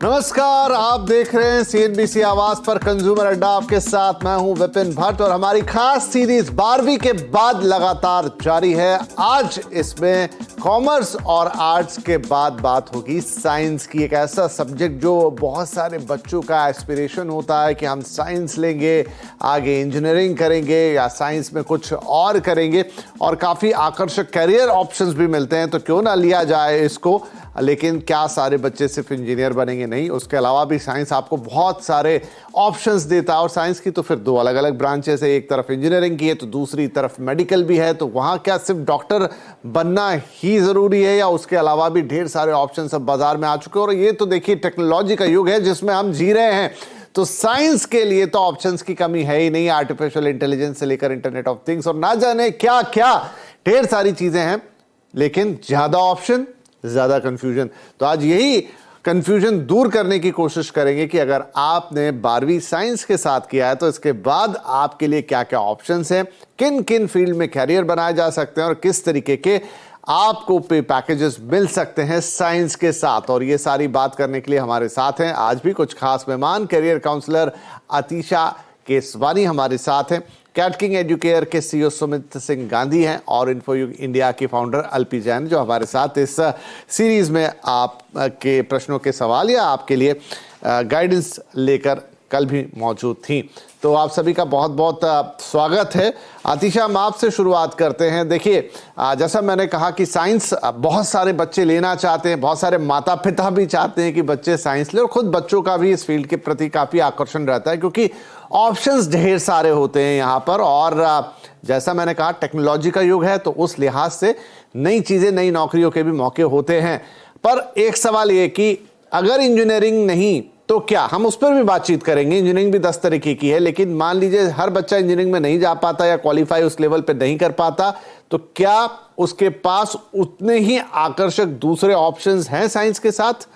नमस्कार, आप देख रहे हैं सीएनबीसी आवाज पर कंज्यूमर अड्डा। आपके साथ मैं हूं विपिन भट्ट और हमारी खास सीरीज 12वीं के बाद लगातार जारी है। आज इसमें कॉमर्स और आर्ट्स के बाद बात होगी साइंस की। एक ऐसा सब्जेक्ट जो बहुत सारे बच्चों का एस्पिरेशन होता है कि हम साइंस लेंगे, आगे इंजीनियरिंग करेंगे या साइंस में कुछ और करेंगे, और काफ़ी आकर्षक करियर ऑप्शंस भी मिलते हैं। तो क्यों ना लिया जाए इसको। लेकिन क्या सारे बच्चे सिर्फ इंजीनियर बनेंगे? नहीं, उसके अलावा भी साइंस आपको बहुत सारे ऑप्शंस देता है। और साइंस की तो फिर दो अलग अलग ब्रांचेस है, एक तरफ इंजीनियरिंग की है तो दूसरी तरफ मेडिकल भी है। तो वहाँ क्या सिर्फ डॉक्टर बनना ही ज़रूरी है या उसके अलावा भी ढेर सारे ऑप्शंस अब बाजार में आ चुके हैं। और ये तो देखिए टेक्नोलॉजी का युग है जिसमें हम जी रहे हैं, तो साइंस के लिए तो ऑप्शंस की कमी है ही नहीं। आर्टिफिशियल इंटेलिजेंस से लेकर इंटरनेट ऑफ थिंग्स और ना जाने क्या क्या ढेर सारी चीज़ें हैं, लेकिन ज़्यादा ऑप्शन ज्यादा कंफ्यूजन। तो आज यही कंफ्यूजन दूर करने की कोशिश करेंगे कि अगर आपने 12वीं साइंस के साथ किया है तो इसके बाद आपके लिए क्या क्या ऑप्शंस हैं, किन किन फील्ड में कैरियर बनाए जा सकते हैं और किस तरीके के आपको पे पैकेजेस मिल सकते हैं साइंस के साथ। और ये सारी बात करने के लिए हमारे साथ हैं आज भी कुछ खास मेहमान। करियर काउंसलर आतिशा केसवानी हमारे साथ हैं, कैट किंग एजुकेयर के सीईओ सुमित सिंह गांधी हैं और इन्फोयुग इंडिया के फाउंडर अल्पी जैन जो हमारे साथ इस सीरीज में आपके प्रश्नों के सवाल या आपके लिए गाइडेंस लेकर कल भी मौजूद थी। तो आप सभी का बहुत बहुत स्वागत है। आतिशा, हम आपसे शुरुआत करते हैं। देखिए, जैसा मैंने कहा कि साइंस बहुत सारे बच्चे लेना चाहते हैं, बहुत सारे माता पिता भी चाहते हैं कि बच्चे साइंस ले, और खुद बच्चों का भी इस फील्ड के प्रति काफ़ी आकर्षण रहता है क्योंकि ऑप्शंस ढेर सारे होते हैं यहाँ पर। और जैसा मैंने कहा टेक्नोलॉजी का युग है तो उस लिहाज से नई चीज़ें, नई नौकरियों के भी मौके होते हैं। पर एक सवाल ये कि अगर इंजीनियरिंग नहीं तो क्या, हम उस पर भी बातचीत करेंगे। इंजीनियरिंग भी 10 तरीके की है, लेकिन मान लीजिए हर बच्चा इंजीनियरिंग में नहीं जा पाता या क्वालिफाई उस लेवल पे नहीं कर पाता, तो क्या उसके पास उतने ही आकर्षक दूसरे ऑप्शंस हैं साइंस के साथ?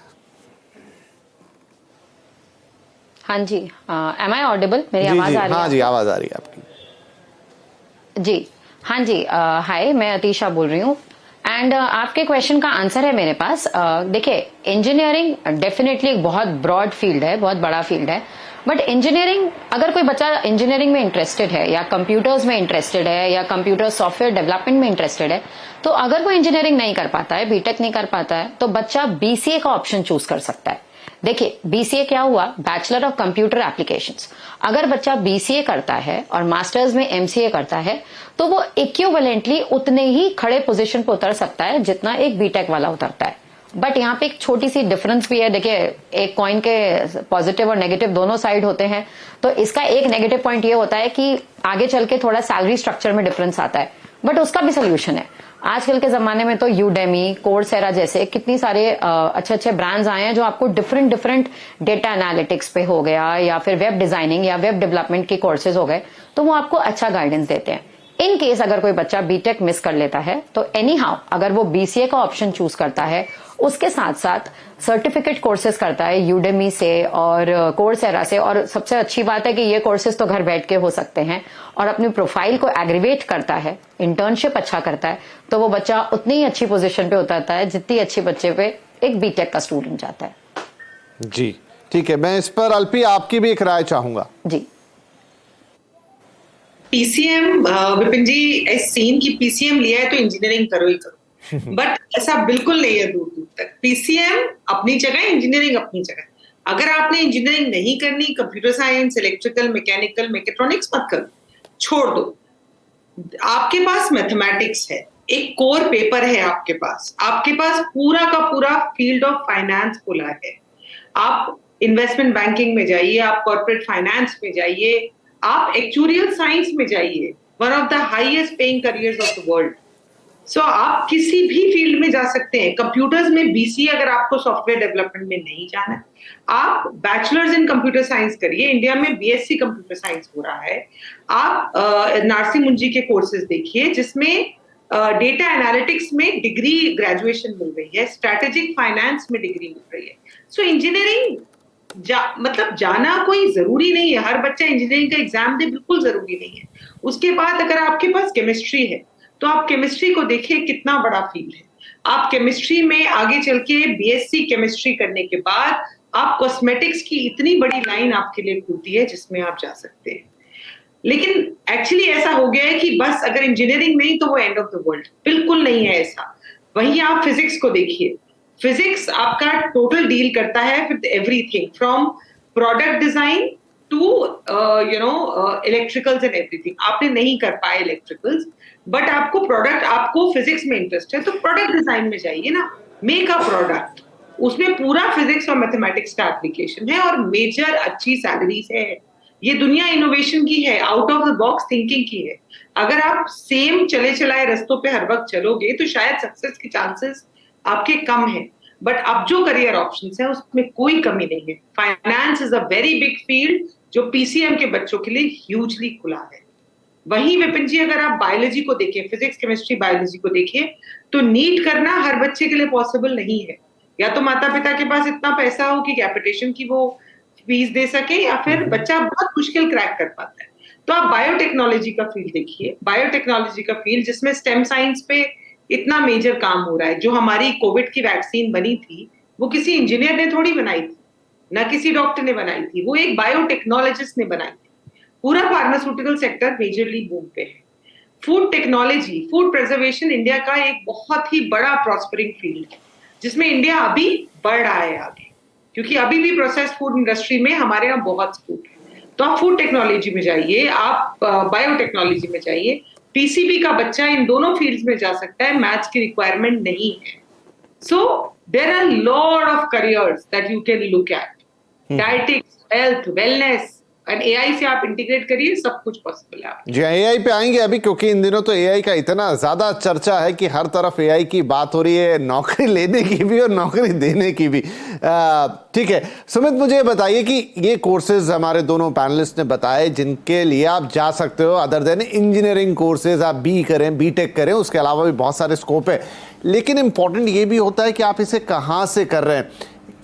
हाँ जी, एम आई ऑडिबल? मेरी आवाज आ रही है? हाँ जी, आवाज आ रही है आपकी जी। हाँ जी, हाय, मैं अतीशा बोल रही हूँ एंड आपके क्वेश्चन का आंसर है मेरे पास। देखिए, इंजीनियरिंग डेफिनेटली एक बहुत ब्रॉड फील्ड है, बहुत बड़ा फील्ड है। बट इंजीनियरिंग, अगर कोई बच्चा इंजीनियरिंग में इंटरेस्टेड है या कंप्यूटर्स में इंटरेस्टेड है या कंप्यूटर सॉफ्टवेयर डेवलपमेंट में इंटरेस्टेड है, तो अगर वो इंजीनियरिंग नहीं कर पाता है, बीटेक नहीं कर पाता है, तो बच्चा बीसीए का ऑप्शन चूज कर सकता है। देखिए, बीसीए क्या हुआ? Bachelor of computer applications. अगर बच्चा बीसीए करता है और मास्टर्स में एमसीए करता है तो वो इक्विवेलेंटली उतने ही खड़े पोजीशन पर उतर सकता है जितना एक बीटेक वाला उतरता है। बट यहाँ पे एक छोटी सी डिफरेंस भी है। देखिए, एक कॉइन के पॉजिटिव और नेगेटिव दोनों साइड होते हैं। तो इसका एक नेगेटिव पॉइंट ये होता है कि आगे चल के थोड़ा सैलरी स्ट्रक्चर में डिफरेंस आता है, बट उसका भी सोल्यूशन है। आजकल के जमाने में तो यूडेमी, कोर्सेरा जैसे कितनी सारे अच्छे अच्छे ब्रांड्स आए हैं जो आपको डिफरेंट डेटा एनालिटिक्स पे हो गया या फिर वेब डिजाइनिंग या वेब डेवलपमेंट के कोर्सेज हो गए, तो वो आपको अच्छा गाइडेंस देते हैं। इन केस अगर कोई बच्चा बीटेक मिस कर लेता है तो एनी हाउ अगर वो बीसीए का ऑप्शन चूज करता है, उसके साथ साथ सर्टिफिकेट कोर्सेज करता है यूडेमी से और कोर्सेरा से, और सबसे अच्छी बात है कि ये कोर्सेज तो घर बैठ के हो सकते हैं, और अपनी प्रोफाइल को एग्रीवेट करता है, इंटर्नशिप अच्छा करता है, तो वो बच्चा उतनी ही अच्छी पोजीशन पे उतरता है जितनी अच्छी बच्चे पे एक बीटेक का स्टूडेंट जाता है। जी ठीक है, मैं इस पर अल्पी आपकी भी एक राय चाहूंगा। जी, पीसीएम, विपिन जी, इस सीन की पीसीएम लिया है तो इंजीनियरिंग करो ही करो, बट ऐसा बिल्कुल नहीं है दूर दूर तक। पीसीएम अपनी जगह, इंजीनियरिंग अपनी जगह। अगर आपने इंजीनियरिंग नहीं करनी, computer science, electrical, mechanical, mechatronics मत करो, छोड़ दो। आपके पास मैथमेटिक्स है, एक कोर पेपर है आपके पास पूरा का पूरा फील्ड ऑफ फाइनेंस खुला है। आप इन्वेस्टमेंट बैंकिंग में जाइए, आप कॉर्पोरेट फाइनेंस में जाइए, आप एक्चुरियल साइंस में जाइए, one of the highest paying careers of the world. So आप किसी भी फील्ड में जा सकते हैं। कंप्यूटर्स में बीसीए, अगर आपको सॉफ्टवेयर डेवलपमेंट में नहीं जाना है, आप बैचलर्स इन कंप्यूटर साइंस करिए। इंडिया में बीएससी कंप्यूटर साइंस हो रहा है। आप नारसी मुंजी के कोर्सेज देखिए जिसमें डेटा एनालिटिक्स में डिग्री ग्रेजुएशन मिल रही है, स्ट्रैटेजिक फाइनेंस में डिग्री मिल रही है। सो इंजीनियरिंग मतलब जाना कोई जरूरी नहीं है। हर बच्चा इंजीनियरिंग का एग्जाम दे, बिल्कुल जरूरी नहीं है। उसके बाद अगर आपके पास केमिस्ट्री है तो आप केमिस्ट्री को देखिए, कितना बड़ा फील्ड है। आप केमिस्ट्री में आगे चल के बीएससी केमिस्ट्री करने के बाद आप कॉस्मेटिक्स की इतनी बड़ी लाइन आपके लिए खुलती है जिसमें आप जा सकते हैं। लेकिन एक्चुअली ऐसा हो गया है कि बस अगर इंजीनियरिंग नहीं तो वो एंड ऑफ द वर्ल्ड, बिल्कुल नहीं है ऐसा। वहीं आप फिजिक्स को देखिए, फिजिक्स आपका टोटल डील करता है with everything from product design to electricals and everything. आपने नहीं कर पाए इलेक्ट्रिकल्स, बट आपको फिजिक्स में इंटरेस्ट है तो प्रोडक्ट डिजाइन में जाइए ना, मेक अ प्रोडक्ट। उसमें पूरा फिजिक्स और मैथमेटिक्स का एप्लीकेशन है और मेजर अच्छी सैलरीज है। ये दुनिया इनोवेशन की है, out of the box thinking की है। अगर आप सेम चले चलाए रस्तों पे हर वक्त चलोगे तो शायद सक्सेस के चांसेस आपके कम हैं। बट अब जो करियर ऑप्शंस हैं उसमें कोई कमी नहीं है। Finance is a very big field जो पीसीएम के बच्चों के लिए ह्यूजली खुला है। वहीं विपिन जी, अगर आप बायोलॉजी को देखें, फिजिक्स केमिस्ट्री बायोलॉजी को देखें, तो नीट करना हर बच्चे के लिए पॉसिबल नहीं है। या तो माता पिता के पास इतना पैसा हो कि कैपिटेशन की वो फीस दे सके, या फिर बच्चा बहुत मुश्किल क्रैक कर पाता है। तो आप बायोटेक्नोलॉजी का फील्ड देखिए, बायोटेक्नोलॉजी का फील्ड जिसमें स्टेम साइंस पे इतना मेजर काम हो रहा है। जो हमारी कोविड की वैक्सीन बनी थी वो किसी इंजीनियर ने थोड़ी बनाई थी, ना किसी डॉक्टर ने बनाई थी, वो एक बायोटेक्नोलॉजिस्ट ने बनाई थी। पूरा फार्मास्यूटिकल सेक्टर मेजरली बूम पे है। Food technology, food preservation India का एक बहुत ही बड़ा प्रॉस्परिंग फील्ड है जिसमें इंडिया अभी बढ़ रहा है आगे, क्योंकि अभी भी प्रोसेस्ड फूड इंडस्ट्री में हमारे यहाँ बहुत स्कोप है। तो आप फूड टेक्नोलॉजी में जाइए, आप बायोटेक्नोलॉजी में जाइए। पीसीबी का बच्चा इन दोनों फील्ड्स में जा सकता है, मैथ्स की रिक्वायरमेंट नहीं है। So there are lot of careers that you can look at, dietetics, health, wellness, and AI से आप इंटीग्रेट करिए, सब कुछ पॉसिबल है। जी एआई पे आएंगे अभी, क्योंकि इन दिनों तो एआई का इतना ज्यादा चर्चा है कि हर तरफ एआई की बात हो रही है, नौकरी लेने की भी और नौकरी देने की भी। ठीक है सुमित, मुझे बताइए कि ये कोर्सेज हमारे दोनों पैनलिस्ट ने बताए जिनके लिए आप जा सकते हो, अदर देन इंजीनियरिंग कोर्सेज, आप बी करें, बीटेक करें, उसके अलावा भी बहुत सारे स्कोप है। लेकिन इंपॉर्टेंट ये भी होता है कि आप इसे कहाँ से कर रहे हैं,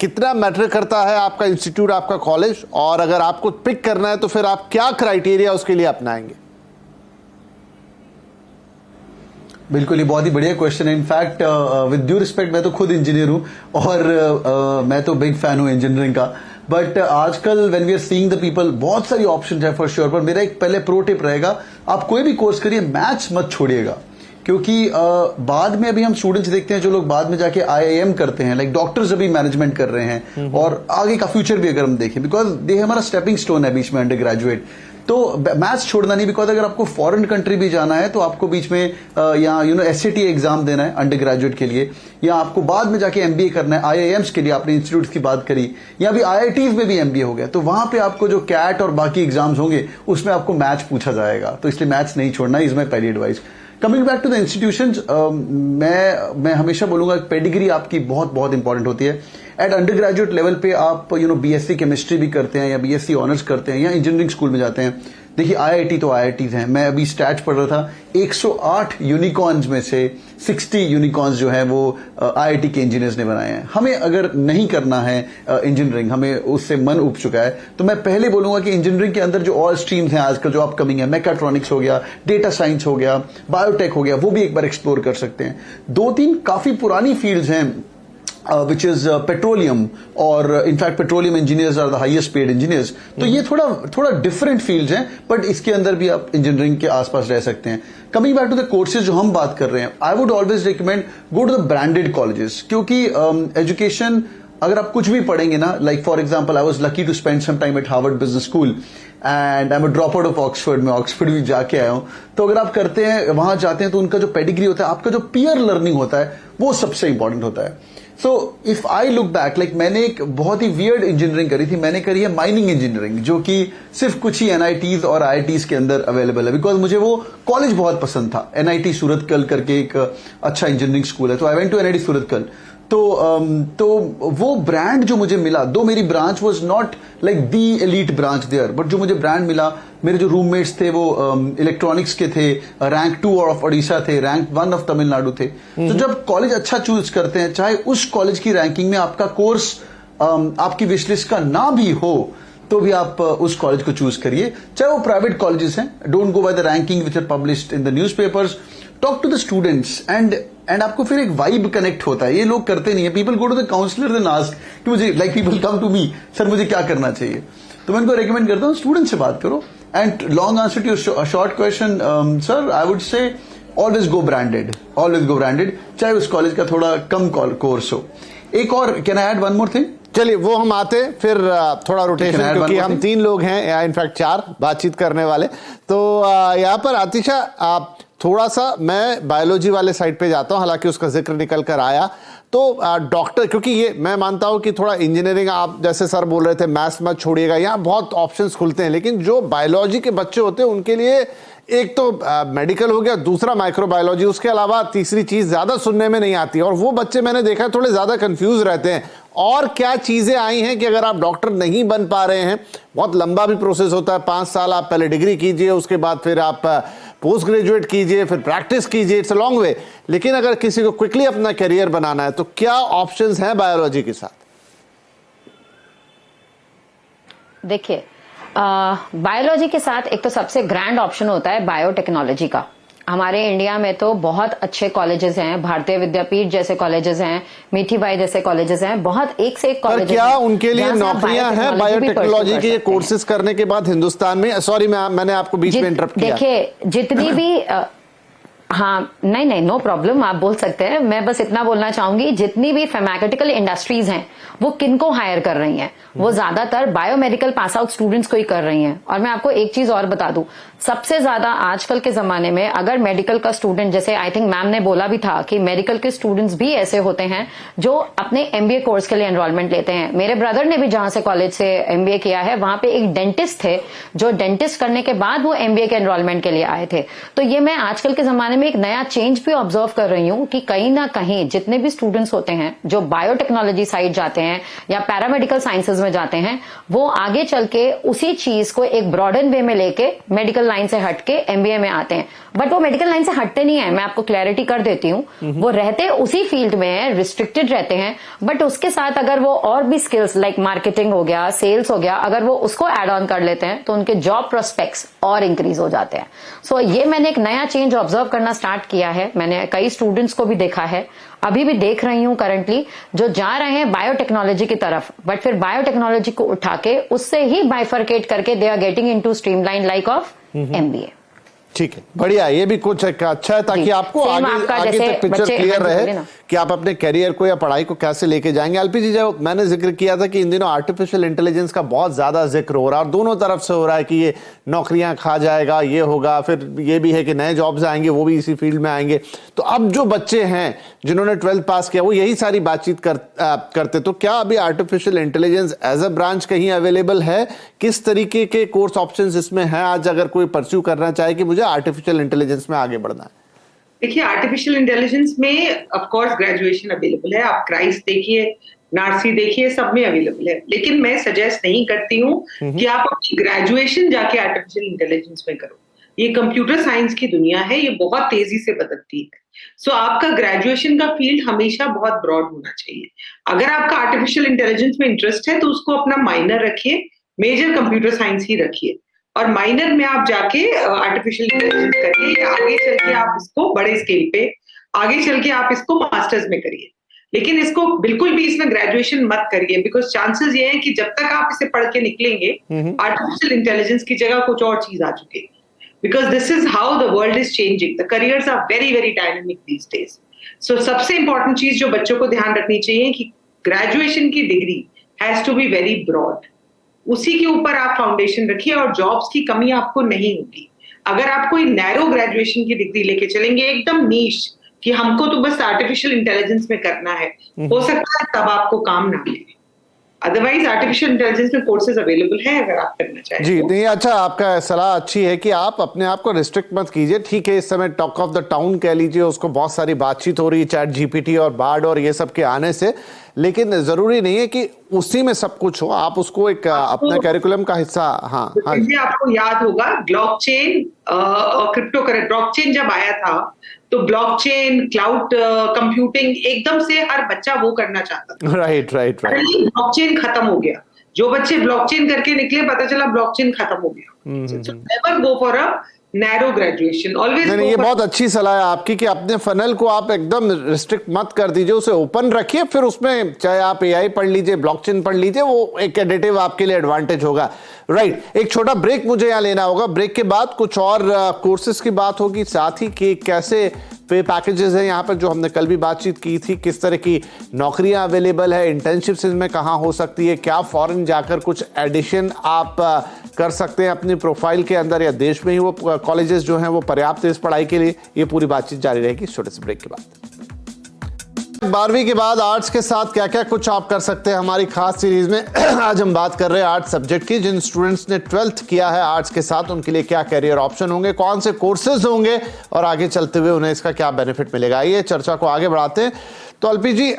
कितना मैटर करता है आपका इंस्टीट्यूट, आपका कॉलेज, और अगर आपको पिक करना है तो फिर आप क्या क्राइटेरिया उसके लिए अपनाएंगे। बिल्कुल, ये बहुत ही बढ़िया क्वेश्चन है। इनफैक्ट विद ड्यू रिस्पेक्ट, मैं तो खुद इंजीनियर हूं और मैं तो बिग फैन हूं इंजीनियरिंग का। बट आजकल when we are seeing the people, बहुत सारी ऑप्शन है फॉर श्योर। पर मेरा एक पहले प्रो टिप रहेगा, आप कोई भी कोर्स करिए, मैथ्स मत छोड़िएगा। क्योंकि बाद में अभी हम स्टूडेंट्स देखते हैं जो लोग बाद में जाके आईआईएम करते हैं, लाइक डॉक्टर्स अभी मैनेजमेंट कर रहे हैं, और आगे का फ्यूचर भी अगर हम देखें, बिकॉज दे हमारा स्टेपिंग स्टोन है बीच में अंडर ग्रेजुएट। तो मैथ्स छोड़ना नहीं, बिकॉज अगर आपको फॉरेन कंट्री भी जाना है तो आपको बीच में या एसएटी एग्जाम देना है अंडर ग्रेजुएट के लिए, या आपको बाद में जाके एमबीए करना है आईआईएम्स के लिए, आपने इंस्टीट्यूट की बात करी, या अभी आईआईटीज में भी एमबीए हो गया, तो वहां पे आपको जो कैट और बाकी एग्जाम्स होंगे उसमें आपको मैथ्स पूछा जाएगा। तो इसलिए मैथ्स नहीं छोड़ना, इज माई पहली advice. Coming back to the institutions, मैं हमेशा बोलूंगा पेडिग्री आपकी बहुत बहुत इंपॉर्टेंट होती है। एट अंडर ग्रेजुएट लेवल पे आप बीएससी केमिस्ट्री भी करते हैं या बीएससी ऑनर्स करते हैं या इंजीनियरिंग स्कूल में जाते हैं। देखिए आईआईटी तो आईआईटीज हैं, मैं अभी स्टैट्स पढ़ रहा था, 108 यूनिकॉर्न्स में से 60 यूनिकॉर्न्स जो है वो आईआईटी के इंजीनियर्स ने बनाए हैं। हमें अगर नहीं करना है इंजीनियरिंग, हमें उससे मन उब चुका है, तो मैं पहले बोलूंगा कि इंजीनियरिंग के अंदर जो ऑल स्ट्रीम्स हैं आजकल जो अपकमिंग है, मैकाट्रॉनिक्स हो गया, डेटा साइंस हो गया, बायोटेक हो गया, वो भी एक बार एक्सप्लोर कर सकते हैं। 2-3 काफी पुरानी फील्ड्स हैं which is petroleum, और in fact petroleum engineers are the highest paid engineers। तो ये थोड़ा डिफरेंट फील्ड्स हैं, बट इसके अंदर भी आप इंजीनियरिंग के आसपास रह सकते हैं। Coming back to the courses जो हम बात कर रहे हैं, I would always recommend go to the branded colleges, क्योंकि एजुकेशन अगर आप कुछ भी पढ़ेंगे ना, like for example I was lucky to spend some time at Harvard Business School and I am a drop out of Oxford, में Oxford भी जाके आया हूं। तो अगर आप करते हैं, वहां जाते हैं, तो उनका जो पेडिग्री होता है, आपका जो पीयर लर्निंग होता है, वो सबसे इंपॉर्टेंट होता है। So if I look back, like मैंने एक बहुत ही वियर्ड इंजीनियरिंग करी थी, मैंने करी है माइनिंग इंजीनियरिंग, जो कि सिर्फ कुछ ही एनआईटीज और आईआईटीज के अंदर अवेलेबल है, बिकॉज मुझे वो कॉलेज बहुत पसंद था। एनआईटी सूरतकल करके एक अच्छा इंजीनियरिंग स्कूल है, तो I went to NIT Surathkal. तो वो ब्रांड जो मुझे मिला, दो मेरी branch was not like the elite branch there, but जो मुझे ब्रांड मिला, मेरे जो रूममेट्स थे वो इलेक्ट्रॉनिक्स के थे, रैंक 2 ऑफ ओडिशा थे, रैंक 1 ऑफ तमिलनाडु थे। तो जब कॉलेज अच्छा चूज करते हैं, चाहे उस कॉलेज की रैंकिंग में आपका कोर्स आपकी विशलिस्ट का ना भी हो, तो भी आप उस कॉलेज को चूज करिए, चाहे वो प्राइवेट कॉलेजेस हैं। Don't go by the ranking which are published in the newspapers. Talk to the students and आपको फिर एक वाइब कनेक्ट होता है. ये लोग करते नहीं है. People go to the counsellor and ask कि मुझे, like people come to me, sir मुझे क्या करना चाहिए. तो मैं उनको रेकमेंड करता हूँ स्टूडेंट से बात करो. And long answer to your short question, sir I would say always go branded, चाहे उस कॉलेज का थोड़ा कम कोर्स हो. एक और, can I add one more thing? चलिए वो हम आते फिर थोड़ा रोटेशन, क्योंकि हम 3 लोग हैं, इनफैक्ट 4 बातचीत करने वाले. तो यहाँ पर आतिशा, आप थोड़ा सा, मैं बायोलॉजी वाले साइड पे जाता हूँ, हालांकि उसका जिक्र निकल कर आया. तो डॉक्टर, क्योंकि ये मैं मानता हूं कि थोड़ा इंजीनियरिंग, आप जैसे सर बोल रहे थे मैथ्स मत छोड़िएगा, यहाँ बहुत ऑप्शंस खुलते हैं, लेकिन जो बायोलॉजी के बच्चे होते हैं उनके लिए एक तो मेडिकल हो गया, दूसरा माइक्रोबायोलॉजी, उसके अलावा तीसरी चीज ज्यादा सुनने में नहीं आती. और वो बच्चे मैंने देखा थोड़े ज्यादा कंफ्यूज रहते हैं. और क्या चीजें आई हैं कि अगर आप डॉक्टर नहीं बन पा रहे हैं, बहुत लंबा भी प्रोसेस होता है, 5 साल आप पहले डिग्री कीजिए, उसके बाद फिर आप पोस्ट ग्रेजुएट कीजिए, फिर प्रैक्टिस कीजिए, इट्स अ लॉन्ग वे. लेकिन अगर किसी को क्विकली अपना करियर बनाना है तो क्या ऑप्शंस हैं बायोलॉजी के साथ? देखिए, बायोलॉजी के साथ एक तो सबसे ग्रैंड ऑप्शन होता है बायोटेक्नोलॉजी का. हमारे इंडिया में तो बहुत अच्छे कॉलेजेस हैं, भारतीय विद्यापीठ जैसे कॉलेजेस हैं, मीठीबाई जैसे कॉलेजेस हैं, बहुत एक से एक कॉलेजेस हैं. क्या उनके लिए नौकरियां हैं बायोटेक्नोलॉजी के कोर्सेज करने के बाद हिंदुस्तान में? सॉरी मैंने आपको बीच में इंटरप्ट किया. देखिए, जितनी भी हाँ, नहीं, नो प्रॉब्लम, आप बोल सकते हैं. मैं बस इतना बोलना चाहूंगी, जितनी भी फार्मास्यूटिकल इंडस्ट्रीज हैं वो किनको हायर कर रही हैं? वो ज्यादातर बायोमेडिकल पास आउट स्टूडेंट्स को ही कर रही हैं. और मैं आपको एक चीज और बता दूं, सबसे ज्यादा आजकल के जमाने में अगर मेडिकल का स्टूडेंट, जैसे आई थिंक मैम ने बोला भी था कि मेडिकल के स्टूडेंट्स भी ऐसे होते हैं जो अपने एमबीए कोर्स के लिए एनरोलमेंट लेते हैं. मेरे ब्रदर ने भी जहां से कॉलेज से एमबीए किया है, वहां पे एक डेंटिस्ट थे जो डेंटिस्ट करने के बाद वो एमबीए के एनरोलमेंट के लिए आए थे. तो ये मैं आजकल के जमाने में एक नया चेंज भी ऑब्जर्व कर रही हूं कि कहीं ना कहीं जितने भी स्टूडेंट्स होते हैं जो बायोटेक्नोलॉजी साइड जाते हैं या पैरामेडिकल साइंसेज में जाते हैं, वो आगे चल के उसी चीज को एक ब्रॉडन वे में लेके मेडिकल लाइन से हटके एमबीए में आते हैं. बट वो मेडिकल लाइन से हटते नहीं है, मैं आपको क्लैरिटी कर देती हूँ. वो रहते उसी फील्ड में, रिस्ट्रिक्टेड रहते हैं, बट उसके साथ अगर वो और भी स्किल्स लाइक मार्केटिंग हो गया, सेल्स हो गया, अगर वो उसको एड ऑन कर लेते हैं तो उनके जॉब प्रोस्पेक्ट्स और इंक्रीज हो जाते हैं. सो ये मैंने एक नया चेंज ऑब्जर्व करना स्टार्ट किया है. मैंने कई स्टूडेंट्स को भी देखा है, अभी भी देख रही हूं करंटली, जो जा रहे हैं बायोटेक्नोलॉजी की तरफ, बट फिर बायोटेक्नोलॉजी को उठा के उससे ही बाइफरकेट करके they are getting into streamline like of MBA. ठीक है, बढ़िया. ये भी कुछ अच्छा है ताकि आपको आगे तक पिक्चर क्लियर रहे कि आप अपने करियर को या पढ़ाई को कैसे लेके जाएंगे. एलपी जी, जो मैंने जिक्र किया था कि इन दिनों आर्टिफिशियल इंटेलिजेंस का बहुत ज्यादा जिक्र हो रहा है और दोनों तरफ से हो रहा है कि ये नौकरियां खा जाएगा, ये होगा, फिर ये भी है कि नए जॉब्स आएंगे, वो भी इसी फील्ड में आएंगे. तो अब जो बच्चे हैं जिन्होंने 12th पास किया वो यही सारी बातचीत करते. तो क्या अभी artificial intelligence as a branch कहीं अवेलेबल है? किस तरीके के कोर्स ऑप्शंस इसमें हैं आज, अगर कोई परस्यू करना चाहे कि मुझे आर्टिफिशियल इंटेलिजेंस में आगे बढ़ना है? देखिए, आर्टिफिशियल इंटेलिजेंस में ऑफ कोर्स ग्रेजुएशन अवेलेबल है. आप क्राइस्ट देखिए, नार्सी देखिए, सब में अवेलेबल है. लेकिन मैं सजेस्ट नहीं करती हूँ कि आप अपनी ग्रेजुएशन जाके आर्टिफिशियल इंटेलिजेंस में करो. ये कंप्यूटर साइंस की दुनिया है, ये बहुत तेजी से बदलती है. सो आपका ग्रेजुएशन का फील्ड हमेशा बहुत ब्रॉड होना चाहिए. अगर आपका आर्टिफिशियल इंटेलिजेंस में इंटरेस्ट है तो उसको अपना माइनर रखिए, मेजर कंप्यूटर साइंस ही रखिए, और माइनर में आप जाके आर्टिफिशियल इंटेलिजेंस करिए. आगे चल के आप इसको बड़े स्केल पे, आगे चल के आप इसको मास्टर्स में करिए. लेकिन इसको बिल्कुल भी इसमें ग्रेजुएशन मत करिए, बिकॉज चांसेस ये है कि जब तक आप इसे पढ़ के निकलेंगे आर्टिफिशियल इंटेलिजेंस की जगह कुछ और चीज आ चुकेगी. Because this is how the world is changing. The careers are very very dynamic these days. So सबसे इंपॉर्टेंट चीज जो बच्चों को ध्यान रखनी चाहिए कि ग्रेजुएशन की degree has to be very broad. उसी के ऊपर आप फाउंडेशन रखिए और जॉब्स की कमी आपको नहीं होगी. अगर आप कोई नैरो ग्रेजुएशन की डिग्री लेके चलेंगे एकदम नीश कि हमको तो बस आर्टिफिशियल इंटेलिजेंस में करना है, हो सकता है तब आपको काम ना मिले. अदरवाइज आर्टिफिशियल इंटेलिजेंस में कोर्सेज अवेलेबल है अगर आप करना चाहें. जी नहीं, अच्छा, आपका सलाह अच्छी है कि आप अपने आप को रिस्ट्रिक्ट मत कीजिए. ठीक है, इस समय टॉक ऑफ द टाउन कह लीजिए उसको, बहुत सारी बातचीत हो रही है चैट जीपीटी और बार्ड और ये सब के आने से, लेकिन जरूरी नहीं है कि उसी में सब कुछ हो. आप उसको एक अपने कैरिकुलम का हिस्सा. हाँ, आपको याद होगा ब्लॉकचेन और क्रिप्टो करेंसी. ब्लॉकचेन जब आया था तो ब्लॉकचेन, क्लाउड कंप्यूटिंग, एकदम से हर बच्चा वो करना चाहता था. राइट. ब्लॉकचेन खत्म हो गया. जो बच्चे ब्लॉकचेन करके निकले पता चला ब्लॉकचेन खत्म हो गया. Never go for a narrow graduation always. नहीं, ये बहुत अच्छी सलाह है आपकी कि अपने फनल को आप एकदम रिस्ट्रिक्ट मत कर दीजिए, उसे ओपन रखिए, फिर उसमें चाहे आप एआई पढ़ लीजिए, ब्लॉकचेन पढ़ लीजिए, वो एक एडिटिव आपके लिए एडवांटेज होगा। राइट, एक छोटा ब्रेक मुझे यहाँ लेना होगा। ब्रेक के बाद कुछ और कोर्सेज की बात होगी, साथ ही कि कैसे पे पैकेजेस हैं यहाँ पर, जो हमने कल भी बातचीत की थी, किस तरह की नौकरियां अवेलेबल है, इंटर्नशिप्स में कहाँ हो सकती है, क्या फॉरेन जाकर कुछ एडिशन आप कर सकते हैं अपनी प्रोफाइल के अंदर, या देश में ही वो कॉलेजेस जो हैं वो पर्याप्त है इस पढ़ाई के लिए। ये पूरी बातचीत जारी रहेगी छोटे से ब्रेक के बाद। 12वीं के बाद आर्ट्स के साथ क्या क्या कुछ आप कर सकते हैं हमारी खास सीरीज में आज हम बात कर रहे हैं आर्ट्स सब्जेक्ट की। जिन स्टूडेंट्स ने 12th किया है आर्ट्स के साथ, उनके लिए क्या कैरियर ऑप्शन होंगे, कौन से कोर्सेज होंगे और आगे चलते हुए उन्हें इसका क्या बेनिफिट मिलेगा। आइए चर्चा को आगे बढ़ाते हैं। तो अल्पी जी,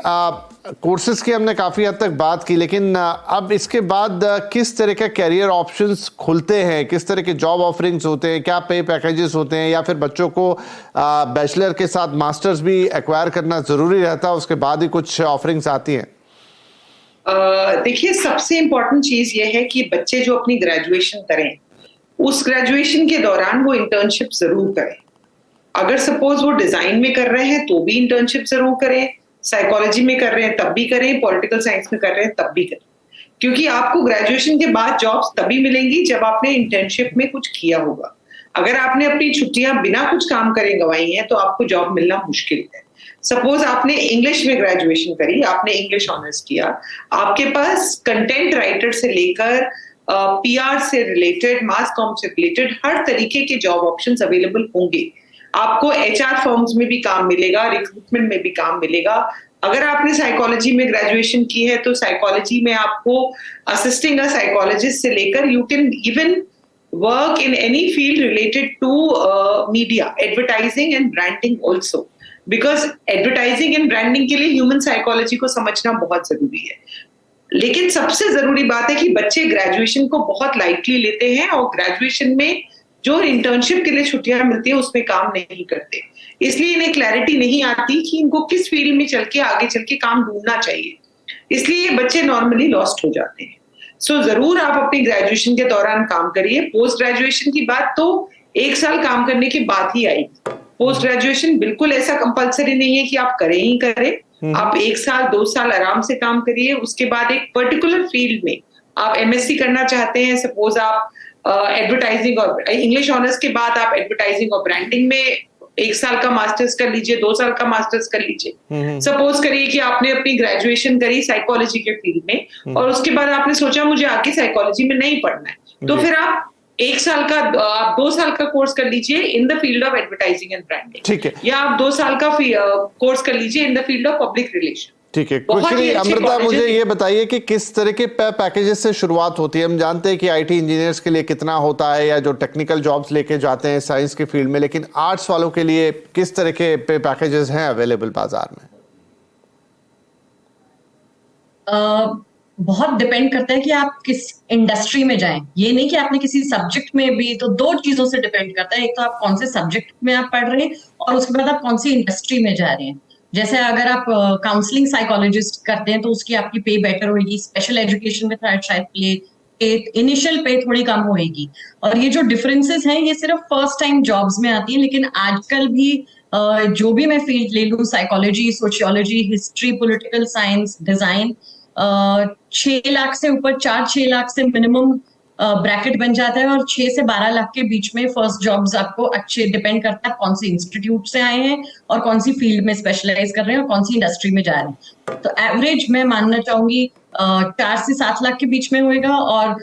कोर्सेज की हमने काफी हद तक बात की, लेकिन अब इसके बाद किस तरह के कैरियर ऑप्शंस खुलते हैं, किस तरह के जॉब ऑफरिंग्स होते हैं, क्या पे पैकेजेस होते हैं, या फिर बच्चों को बैचलर के साथ मास्टर्स भी एक्वायर करना जरूरी रहता है, उसके बाद ही कुछ ऑफरिंग्स आती हैं? देखिए, सबसे इंपॉर्टेंट चीज ये है कि बच्चे जो अपनी ग्रेजुएशन करें, उस ग्रेजुएशन के दौरान वो इंटर्नशिप जरूर करें। अगर सपोज वो डिजाइन में कर रहे हैं तो भी इंटर्नशिप जरूर करें, साइकोलॉजी में कर रहे हैं तब भी करें, पॉलिटिकल साइंस में कर रहे हैं तब भी करें, क्योंकि आपको ग्रेजुएशन के बाद जॉब्स तभी मिलेंगी जब आपने इंटर्नशिप में कुछ किया होगा। अगर आपने अपनी छुट्टियां बिना कुछ काम करे गंवाई हैं तो आपको जॉब मिलना मुश्किल है। सपोज आपने इंग्लिश में ग्रेजुएशन करी, आपने इंग्लिश ऑनर्स किया, आपके पास कंटेंट राइटर से लेकर पीआर से रिलेटेड, मास कॉम से रिलेटेड हर तरीके के जॉब ऑप्शंस अवेलेबल होंगे। आपको एचआर फर्म्स में भी काम मिलेगा, रिक्रूटमेंट में भी काम मिलेगा। अगर आपने साइकोलॉजी में ग्रेजुएशन की है तो साइकोलॉजी में आपको असिस्टिंग अ साइकोलॉजिस्ट से लेकर you can even work in any field related to media, advertising and branding also, because advertising and branding के लिए ह्यूमन साइकोलॉजी को समझना बहुत जरूरी है। लेकिन सबसे जरूरी बात है कि बच्चे ग्रेजुएशन को बहुत लाइटली लेते हैं और ग्रेजुएशन में जो इंटर्नशिप के लिए छुट्टियां मिलती है उसमें काम नहीं करते, इसलिए इन्हें क्लैरिटी नहीं आती कि इनको किस फील्ड में चल के आगे चल के काम ढूंढना चाहिए, इसलिए ये बच्चे नॉर्मली लॉस्ट हो जाते हैं। सो जरूर आप अपनी ग्रेजुएशन के दौरान काम करिए। पोस्ट ग्रेजुएशन की बात तो 1 साल काम करने के बाद ही आएगी। पोस्ट ग्रेजुएशन बिल्कुल ऐसा कंपलसरी नहीं है कि आप करें ही करें, आप 1 साल 2 साल आराम से काम करिए। उसके बाद एक पर्टिकुलर फील्ड में आप एमएससी करना चाहते हैं, सपोज आप एडवर्टाइजिंग और इंग्लिश ऑनर्स के बाद आप एडवर्टाइजिंग और ब्रांडिंग में 1 साल का मास्टर्स कर लीजिए, 2 साल का मास्टर्स कर लीजिए। सपोज करिए कि आपने अपनी ग्रेजुएशन करी साइकोलॉजी के फील्ड में और उसके बाद आपने सोचा मुझे आगे साइकोलॉजी में नहीं पढ़ना है, तो फिर आप 1 साल का, आप 2 साल का कोर्स कर लीजिए in the field of advertising and branding, ठीक है, या आप 2 साल का कोर्स कर लीजिए in the field of public relation. ठीक है। क्विकली अमृता, मुझे ये बताइए कि किस तरह के पैकेजेस से शुरुआत होती है। हम जानते हैं कि आईटी इंजीनियर्स के लिए कितना होता है, या जो टेक्निकल जॉब्स लेके जाते हैं साइंस के फील्ड में, लेकिन आर्ट्स वालों के लिए किस तरह के पे पैकेजेस हैं अवेलेबल बाजार में? बहुत डिपेंड करता है कि आप किस इंडस्ट्री में जाएं। ये नहीं कि आपने किसी सब्जेक्ट में भी, तो 2 चीजों से डिपेंड करता है। एक तो आप कौन से सब्जेक्ट में आप पढ़ रहे हैं और उसके बाद आप कौन सी इंडस्ट्री में जा रहे हैं। जैसे अगर आप काउंसलिंग साइकोलॉजिस्ट करते हैं तो उसकी आपकी पे बेटर होगी, स्पेशल एजुकेशन में शायद इनिशियल पे थोड़ी कम होगी। और ये जो डिफरेंसेस हैं ये सिर्फ फर्स्ट टाइम जॉब्स में आती है, लेकिन आजकल भी जो भी मैं फील्ड ले लूं, psychology, sociology, history, political science, design, 6 lakh से ऊपर, 4-6 लाख से मिनिमम ब्रैकेट बन जाता है, और 6 से 12 लाख के बीच में फर्स्ट जॉब्स आपको अच्छे, डिपेंड करता है कौन सी इंस्टीट्यूट से आए हैं और कौन सी फील्ड में स्पेशलाइज कर रहे हैं और कौन सी इंडस्ट्री में जा रहे हैं। तो एवरेज मैं मानना चाहूंगी 4 से 7 लाख के बीच में होएगा, और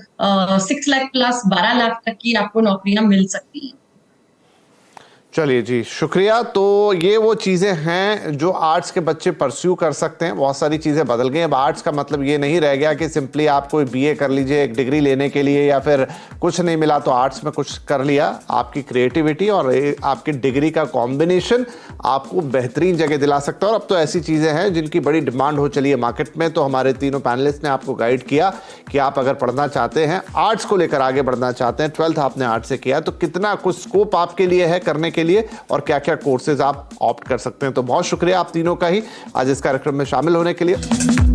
6 लाख प्लस 12 लाख तक की आपको नौकरियां मिल सकती हैं। चलिए जी, शुक्रिया। तो ये वो चीज़ें हैं जो आर्ट्स के बच्चे परस्यू कर सकते हैं। बहुत सारी चीज़ें बदल गई। अब आर्ट्स का मतलब ये नहीं रह गया कि सिंपली आप कोई बीए कर लीजिए एक डिग्री लेने के लिए, या फिर कुछ नहीं मिला तो आर्ट्स में कुछ कर लिया। आपकी क्रिएटिविटी और आपकी डिग्री का कॉम्बिनेशन आपको बेहतरीन जगह दिला सकता है। और अब तो ऐसी चीज़ें हैं जिनकी बड़ी डिमांड हो चली है मार्केट में। तो हमारे तीनों पैनलिस्ट ने आपको गाइड किया कि आप अगर पढ़ना चाहते हैं, आर्ट्स को लेकर आगे बढ़ना चाहते हैं, 12th आपने आर्ट्स से किया, तो कितना कुछ स्कोप आपके लिए है करने के लिए और क्या क्या कोर्सेज आप ऑप्ट कर सकते हैं। तो बहुत शुक्रिया आप तीनों का ही आज इस कार्यक्रम में शामिल होने के लिए।